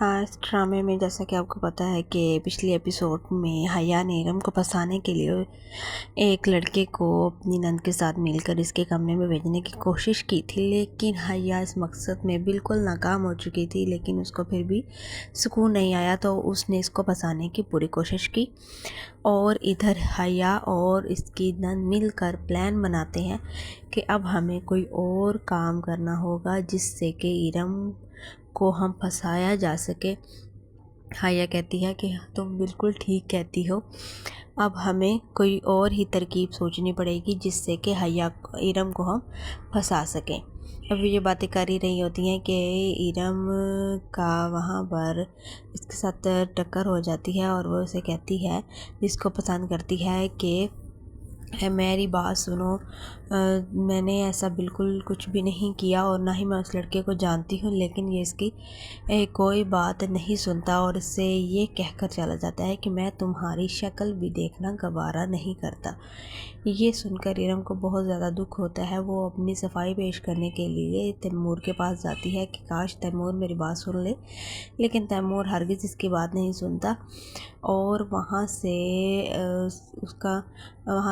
इस ड्रामे में जैसा कि आपको पता है कि पिछले एपिसोड में हया ने इरम को फंसाने के लिए एक लड़के को अपनी नंद के साथ मिलकर इसके कमरे में भेजने की कोशिश की थी, लेकिन हया इस मकसद में बिल्कुल नाकाम हो चुकी थी। लेकिन उसको फिर भी सुकून नहीं आया तो उसने इसको फंसाने की पूरी कोशिश की। और इधर हया और इसकी नंद मिलकर प्लान बनाते हैं कि अब हमें कोई और काम करना होगा जिससे कि इरम को हम फंसाया जा सके। हया कहती है कि तुम बिल्कुल ठीक कहती हो, अब हमें कोई और ही तरकीब सोचनी पड़ेगी जिससे कि इरम को हम फंसा सकें। अब ये बातें कर ही रही होती हैं कि इरम का वहाँ पर इसके साथ टक्कर हो जाती है और वो उसे कहती है, जिसको पसंद करती है, कि मेरी बात सुनो, मैंने ऐसा बिल्कुल कुछ भी नहीं किया और ना ही मैं उस लड़के को जानती हूँ। लेकिन ये इसकी कोई बात नहीं सुनता और इससे ये कहकर चला जाता है कि मैं तुम्हारी शक्ल भी देखना गवारा नहीं करता। ये सुनकर इरम को बहुत ज़्यादा दुख होता है। वो अपनी सफाई पेश करने के लिए तैमूर के पास जाती है कि काश तैमूर मेरी बात सुन ले, लेकिन तैमूर हरगिज़ इसकी बात नहीं सुनता और वहाँ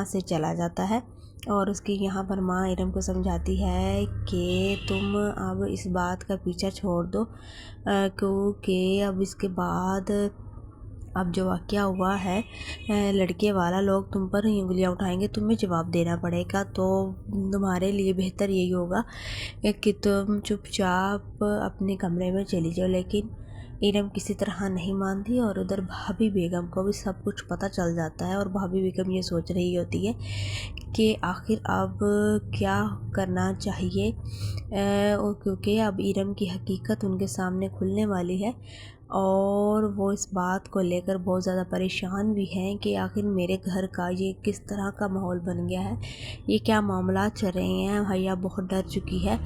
से चला जाता है। और उसकी यहाँ पर माँ इरम को समझाती है कि तुम अब इस बात का पीछा छोड़ दो, क्योंकि अब इसके बाद अब जो वाक़या हुआ है, लड़के वाला लोग तुम पर ही उंगलियाँ उठाएंगे, तुम्हें जवाब देना पड़ेगा। तो तुम्हारे लिए बेहतर यही होगा कि तुम चुपचाप अपने कमरे में चली जाओ। लेकिन इरम किसी तरह नहीं मानती और उधर भाभी बेगम को भी सब कुछ पता चल जाता है और भाभी बेगम ये सोच रही होती है कि आखिर अब क्या करना चाहिए, क्योंकि अब इरम की हकीकत उनके सामने खुलने वाली है और वो इस बात को लेकर बहुत ज़्यादा परेशान भी हैं कि आखिर मेरे घर का ये किस तरह का माहौल बन गया है, ये क्या मामला चल रहे हैं। हया बहुत डर चुकी है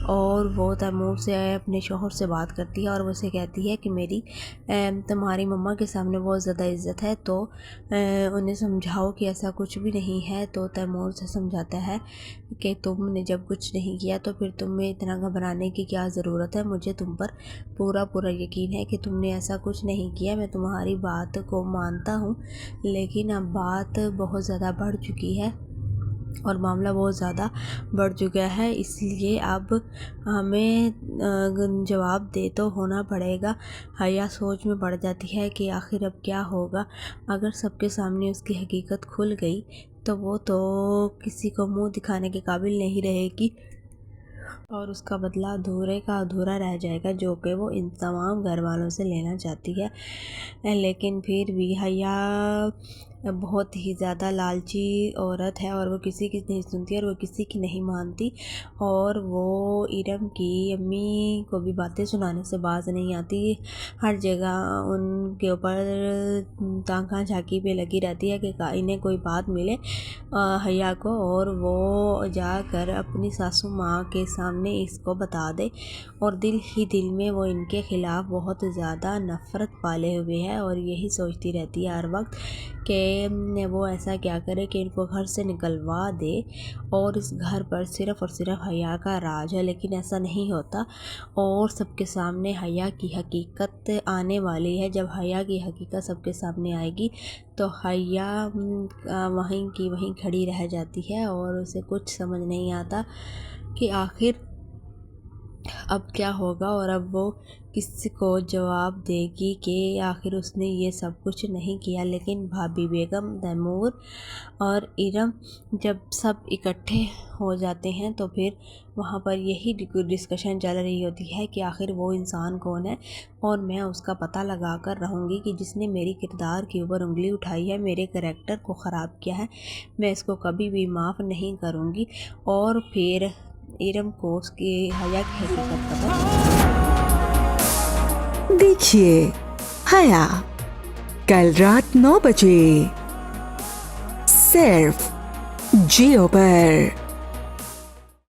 और वो तैमूर से अपने शौहर से बात करती है और वो उसे कहती है कि मेरी तुम्हारी मम्मा के सामने बहुत ज़्यादा इज़्ज़त है, तो उन्हें समझाओ कि ऐसा कुछ भी नहीं है। तो तैमूर से समझाता है कि तुमने जब कुछ नहीं किया तो फिर तुम्हें इतना घबराने की क्या ज़रूरत है, मुझे तुम पर पूरा यकीन है कि तुमने ऐसा कुछ नहीं किया। मैं तुम्हारी बात को मानता हूँ, लेकिन अब बात बहुत ज़्यादा बढ़ चुकी है और मामला बहुत ज़्यादा बढ़ चुका है, इसलिए अब हमें जवाब दे तो होना पड़ेगा। हया सोच में पड़ जाती है कि आखिर अब क्या होगा। अगर सबके सामने उसकी हकीकत खुल गई तो वो तो किसी को मुंह दिखाने के काबिल नहीं रहेगी और उसका बदला अधूरे का अधूरा रह जाएगा, जो कि वो इन तमाम घर वालों से लेना चाहती है। लेकिन फिर भी हया बहुत ही ज़्यादा लालची औरत है और वो किसी की नहीं सुनती और वो किसी की नहीं मानती और वो इरम की अम्मी को भी बातें सुनाने से बाज नहीं आती। हर जगह उनके ऊपर ताका झांकी पे लगी रहती है कि इन्हें कोई बात मिले हया को और वो जाकर अपनी सासू माँ के सामने इसको बता दे और दिल ही दिल में वो इनके ख़िलाफ़ बहुत ज़्यादा नफ़रत पाले हुए है और यही सोचती रहती है हर वक्त कि वो ऐसा क्या करे कि इनको घर से निकलवा दे और इस घर पर सिर्फ़ और सिर्फ हया का राज है। लेकिन ऐसा नहीं होता और सबके सामने हया की हकीकत आने वाली है। जब हया की हकीकत सबके सामने आएगी तो हया वहीं की वहीं खड़ी रह जाती है और उसे कुछ समझ नहीं आता कि आखिर अब क्या होगा और अब वो किसी को जवाब देगी कि आखिर उसने ये सब कुछ नहीं किया। लेकिन भाभी बेगम, तैमूर और इरम जब सब इकट्ठे हो जाते हैं तो फिर वहाँ पर यही डिस्कशन चल रही होती है कि आखिर वो इंसान कौन है और मैं उसका पता लगा कर रहूँगी कि जिसने मेरी किरदार के ऊपर उंगली उठाई है, मेरे करैक्टर को ख़राब किया है, मैं इसको कभी भी माफ़ नहीं करूँगी। और फिर इरम को उसकी हया की हकीकत पता। देखिए हया कल रात 9 बजे सिर्फ जियो पर।